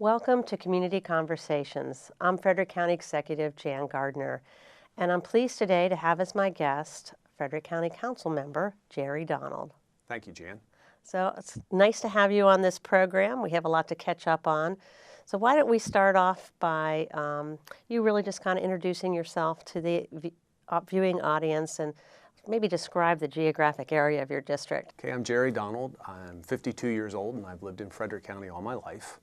Welcome to Community Conversations. I'm Frederick County Executive Jan Gardner, and I'm pleased today to have as my guest Frederick County Council member Jerry Donald. Thank you, Jan. So it's nice to have you on this program. We have a lot to catch up on. So why don't we start off by you really just kind of introducing yourself to the viewing audience and maybe describe the geographic area of your district. Okay, I'm Jerry Donald. I'm 52 years old and I've lived in Frederick County all my life.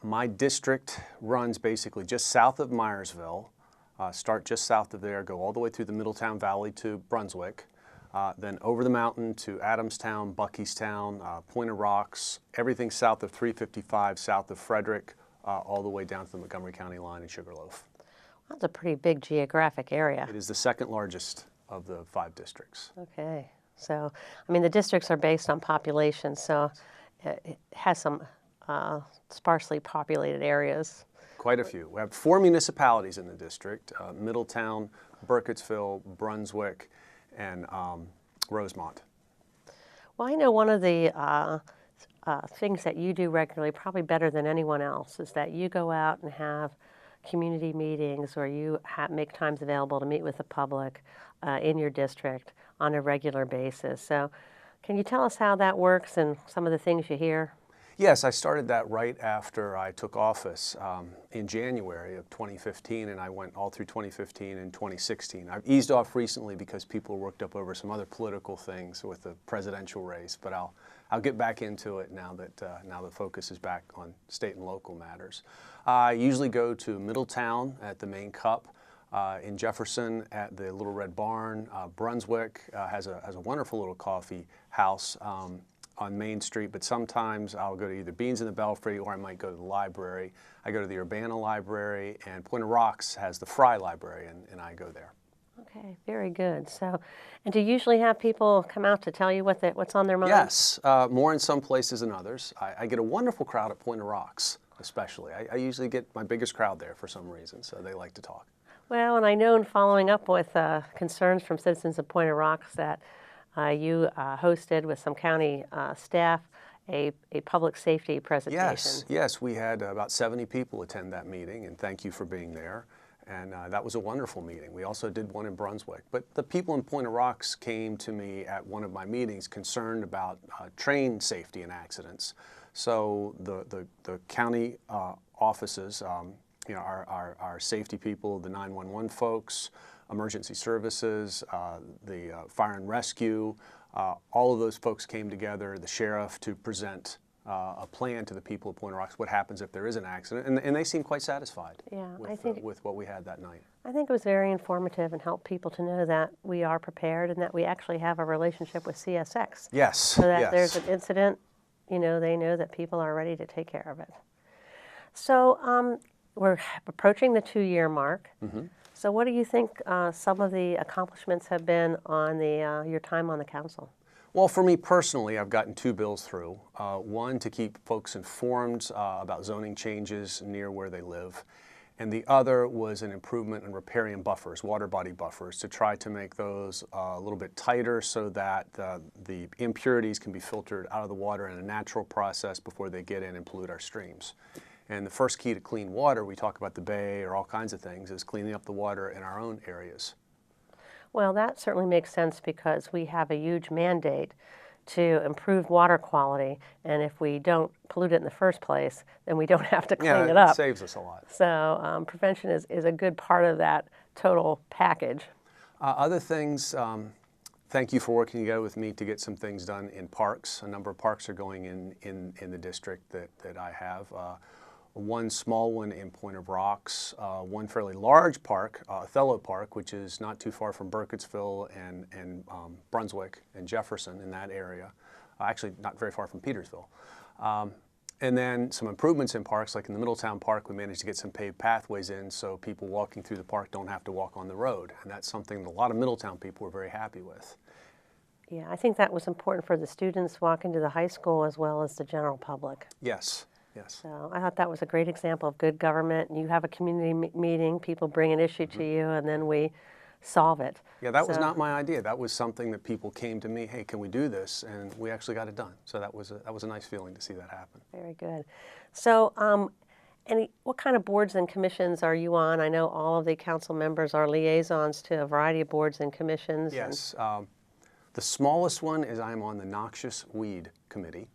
My district runs basically just south of Myersville, start just south of there, go all the way through the Middletown Valley to Brunswick, then over the mountain to Adamstown, Buckystown, Point of Rocks, everything south of 355, south of Frederick, all the way down to the Montgomery County line in Sugarloaf. That's a pretty big geographic area. It is the second largest of the 5 districts. Okay, so I mean the districts are based on population, so it has some sparsely populated areas. Quite a few. We have 4 municipalities in the district, Middletown, Burkittsville, Brunswick, and Rosemont. Well, I know one of the things that you do regularly, probably better than anyone else, is that you go out and have community meetings or you make times available to meet with the public in your district on a regular basis. So can you tell us how that works and some of the things you hear? Yes, I started that right after I took office in January of 2015, and I went all through 2015 and 2016. I've eased off recently because people worked up over some other political things with the presidential race, but I'll get back into it now that the focus is back on state and local matters. I usually go to Middletown at the Main Cup, in Jefferson at the Little Red Barn. Brunswick has a wonderful little coffee house on Main Street, but sometimes I'll go to either Beans in the Belfry or I might go to the library. I go to the Urbana Library, and Point of Rocks has the Fry Library, and I go there. Okay, very good. So, and do you usually have people come out to tell you what's on their mind? Yes, more in some places than others. I get a wonderful crowd at Point of Rocks, especially. I usually get my biggest crowd there for some reason, so they like to talk. Well, and I know in following up with concerns from citizens of Point of Rocks that you hosted with some county staff a public safety presentation. Yes, we had about 70 people attend that meeting, and thank you for being there. And that was a wonderful meeting. We also did one in Brunswick. But the people in Point of Rocks came to me at one of my meetings concerned about train safety and accidents. So the county offices, our safety people, the 911 folks, emergency services, the fire and rescue, all of those folks came together, the sheriff, to present a plan to the people of Point of Rocks, what happens if there is an accident, and they seem quite satified with what we had that night. I think it was very informative and helped people to know that we are prepared and that we actually have a relationship with CSX. Yes. So that there's an incident, they know that people are ready to take care of it. So we're approaching the 2-year mark. Mm-hmm. So what do you think some of the accomplishments have been on your time on the council? Well, for me personally, I've gotten 2 bills through. One, to keep folks informed about zoning changes near where they live. And the other was an improvement in riparian buffers, water body buffers, to try to make those a little bit tighter so that the impurities can be filtered out of the water in a natural process before they get in and pollute our streams. And the first key to clean water, we talk about the bay or all kinds of things, is cleaning up the water in our own areas. Well, that certainly makes sense because we have a huge mandate to improve water quality, and if we don't pollute it in the first place, then we don't have to clean it up. It saves us a lot. So prevention is a good part of that total package. Other things, thank you for working together with me to get some things done in parks. A number of parks are going in the district that I have. One small one in Point of Rocks, one fairly large park, Othello Park, which is not too far from Burkittsville and Brunswick and Jefferson in that area. Actually, not very far from Petersville. And then some improvements in parks, like in the Middletown Park, we managed to get some paved pathways in so people walking through the park don't have to walk on the road. And that's something that a lot of Middletown people were very happy with. Yeah, I think that was important for the students walking to the high school as well as the general public. Yes. Yes. So I thought that was a great example of good government. You have a community meeting, people bring an issue to you, and then we solve it. Yeah, that was So, not my idea. That was something that people came to me, hey, can we do this? And we actually got it done. So that was a nice feeling to see that happen. very good. So, what kind of boards and commissions are you on? I know all of the council members are liaisons to a variety of boards and commissions. Yes. The smallest one is I'm on the Noxious Weed Committee,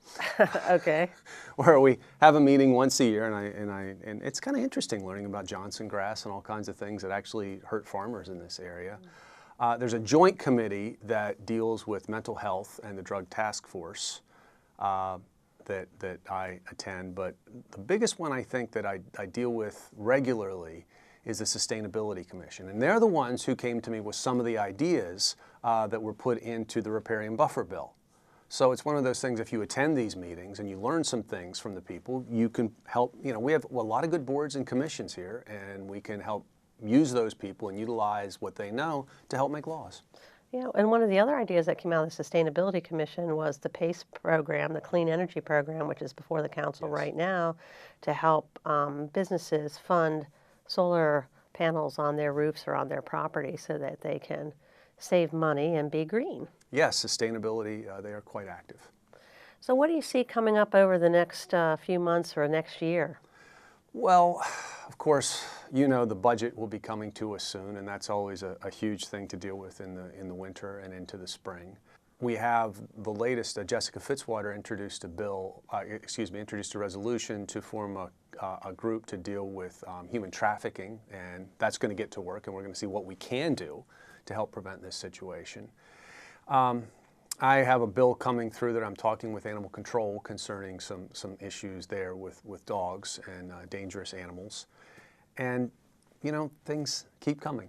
Okay. where we have a meeting once a year, and it's kind of interesting learning about Johnson grass and all kinds of things that actually hurt farmers in this area. There's a joint committee that deals with mental health and the drug task force that I attend, but the biggest one I think that I deal with regularly is the Sustainability Commission. And they're the ones who came to me with some of the ideas that were put into the riparian buffer bill. So it's one of those things, if you attend these meetings and you learn some things from the people, you can help, we have a lot of good boards and commissions here, and we can help use those people and utilize what they know to help make laws. Yeah, and one of the other ideas that came out of the Sustainability Commission was the PACE program, the Clean Energy Program, which is before the council Yes. right now, to help businesses fund solar panels on their roofs or on their property so that they can save money and be green. Yes, sustainability, they are quite active. So what do you see coming up over the next few months or next year? Well, of course, the budget will be coming to us soon, and that's always a huge thing to deal with in the winter and into the spring. We have the latest, Jessica Fitzwater introduced a resolution to form a group to deal with human trafficking, and that's going to get to work, and we're going to see what we can do to help prevent this situation. I have a bill coming through that I'm talking with animal control concerning some issues there with dogs and dangerous animals. And, things keep coming.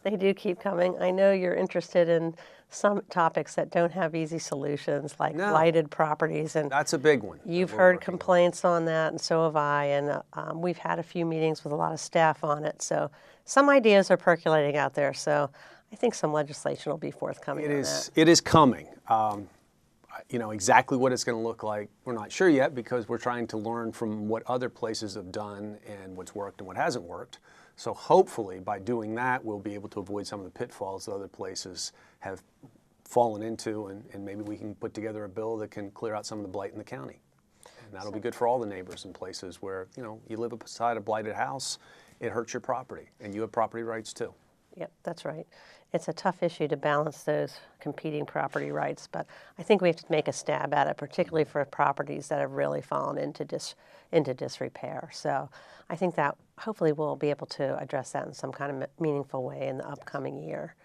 They do keep coming. I know you're interested in some topics that don't have easy solutions, like No. blighted properties. And That's a big one. you've that we're heard working on. complaints on that, and so have I. And we've had a few meetings with a lot of staff on it. So some ideas are percolating out there. So I think some legislation will be forthcoming on that. It is coming. Exactly what it's going to look like, we're not sure yet, because we're trying to learn from what other places have done and what's worked and what hasn't worked. So hopefully by doing that, we'll be able to avoid some of the pitfalls that other places have fallen into, and maybe we can put together a bill that can clear out some of the blight in the county. And that'll be good for all the neighbors in places where, you live beside a blighted house, it hurts your property, and you have property rights too. Yep, that's right. It's a tough issue to balance those competing property rights, but I think we have to make a stab at it, particularly for properties that have really fallen into disrepair. So I think that hopefully we'll be able to address that in some kind of meaningful way in the upcoming year.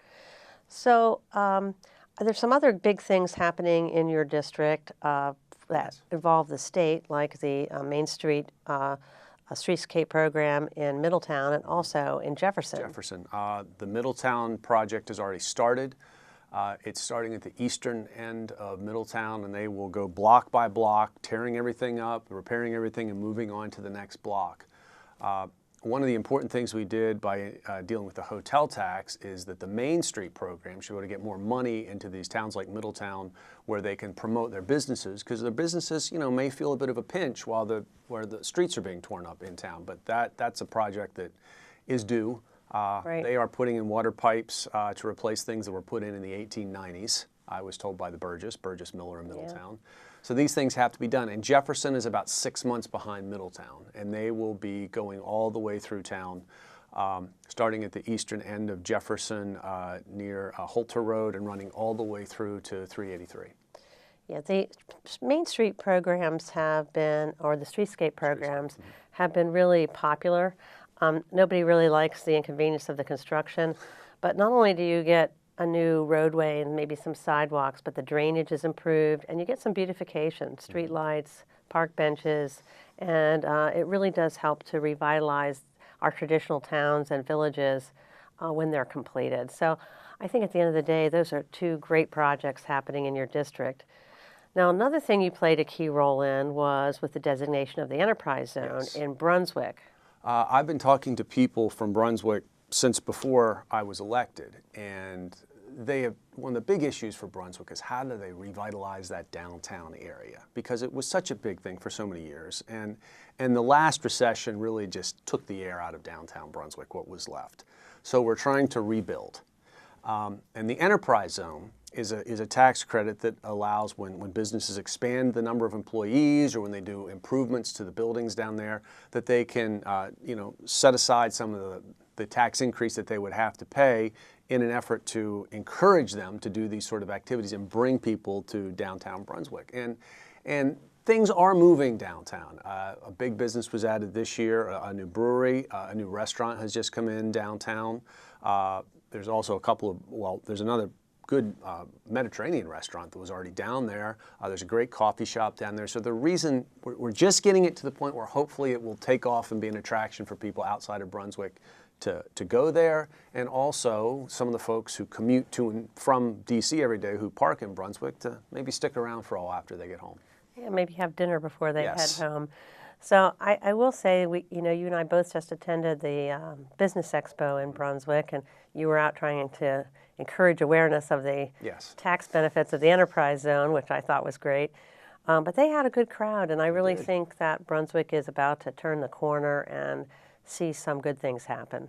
So are there some other big things happening in your district that involve the state, like the Main Street a streetscape program in Middletown and also in Jefferson? The Middletown project has already started. It's starting at the eastern end of Middletown, and they will go block by block, tearing everything up, repairing everything, and moving on to the next block. One of the important things we did by dealing with the hotel tax is that the Main Street program should be able to get more money into these towns like Middletown, where they can promote their businesses, because their businesses, may feel a bit of a pinch where the streets are being torn up in town. But that's a project that is due. Right. They are putting in water pipes to replace things that were put in the 1890s. I was told by the Burgess Miller in Middletown. Yeah. So these things have to be done. And Jefferson is about 6 months behind Middletown, and they will be going all the way through town, starting at the eastern end of Jefferson near Holter Road and running all the way through to 383. Yeah, the Main Street programs have been, or the streetscape programs, have been really popular. Nobody really likes the inconvenience of the construction, but not only do you get a new roadway and maybe some sidewalks, but the drainage is improved, and you get some beautification, street lights, park benches, and it really does help to revitalize our traditional towns and villages when they're completed. So I think at the end of the day, those are two great projects happening in your district. Now, another thing you played a key role in was with the designation of the enterprise zone in Brunswick. I've been talking to people from Brunswick since before I was elected, and one of the big issues for Brunswick is how do they revitalize that downtown area, because it was such a big thing for so many years, and the last recession really just took the air out of downtown Brunswick, what was left. So we're trying to rebuild, And the enterprise zone is a tax credit that allows when businesses expand the number of employees or when they do improvements to the buildings down there, that they can set aside some of the tax increase that they would have to pay in an effort to encourage them to do these sort of activities and bring people to downtown Brunswick. And things are moving downtown. A big business was added this year, a new brewery, a new restaurant has just come in downtown. There's also there's another good Mediterranean restaurant that was already down there. There's a great coffee shop down there. So the reason we're just getting it to the point where hopefully it will take off and be an attraction for people outside of Brunswick to go there, and also some of the folks who commute to and from DC every day who park in Brunswick to maybe stick around for a while after they get home. Yeah, maybe have dinner before they Yes. head home. So I will say, you and I both just attended the Business Expo in Brunswick, and you were out trying to encourage awareness of the Yes. tax benefits of the enterprise zone, which I thought was great. But they had a good crowd, and I really think that Brunswick is about to turn the corner and see some good things happen.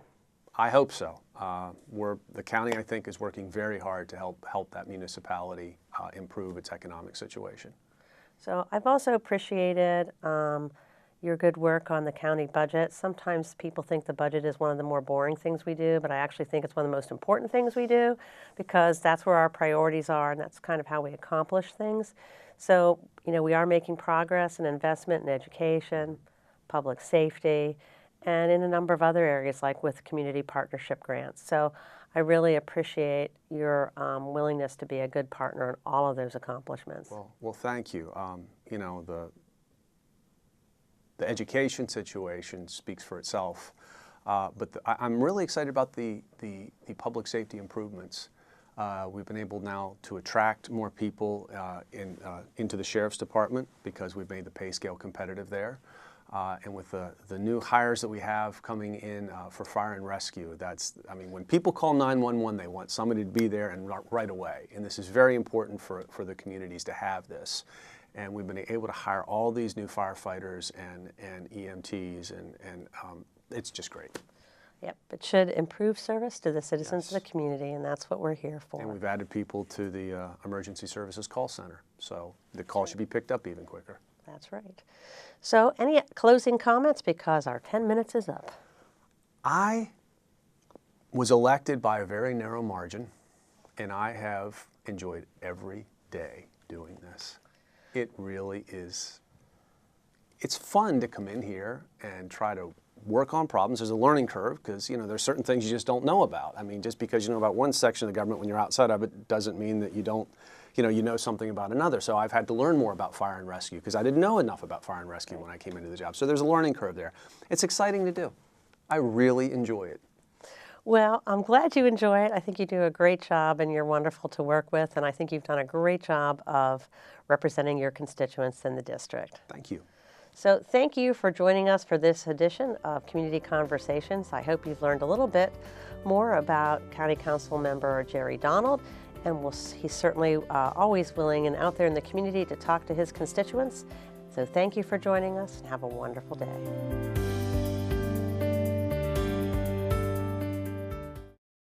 I hope so. The county, I think, is working very hard to help that municipality improve its economic situation. So I've also appreciated your good work on the county budget. Sometimes people think the budget is one of the more boring things we do, but I actually think it's one of the most important things we do because that's where our priorities are and that's kind of how we accomplish things. So, we are making progress and investment in education, public safety, and in a number of other areas like with community partnership grants. So I really appreciate your willingness to be a good partner in all of those accomplishments. Well, thank you. The education situation speaks for itself, but I'm really excited about the public safety improvements. We've been able now to attract more people into the Sheriff's Department because we've made the pay scale competitive there. And with the new hires that we have coming in for fire and rescue, when people call 911, they want somebody to be there and right away. And this is very important for the communities to have this. And we've been able to hire all these new firefighters and EMTs, and it's just great. Yep, it should improve service to the citizens of the community, and that's what we're here for. And we've added people to the emergency services call center, so the call should be picked up even quicker. That's right. So any closing comments, because our 10 minutes is up? I was elected by a very narrow margin, and I have enjoyed every day doing this. It really is. It's fun to come in here and try to work on problems. There's a learning curve because, there's certain things you just don't know about. Just because you know about one section of the government when you're outside of it doesn't mean that you don't, you know something about another. So I've had to learn more about fire and rescue because I didn't know enough about fire and rescue when I came into the job. So there's a learning curve there. It's exciting to do. I really enjoy it. Well, I'm glad you enjoy it. I think you do a great job and you're wonderful to work with, and I think you've done a great job of representing your constituents in the district. Thank you. So thank you for joining us for this edition of Community Conversations. I hope you've learned a little bit more about County Council member Jerry Donald, and he's certainly always willing and out there in the community to talk to his constituents. So thank you for joining us and have a wonderful day.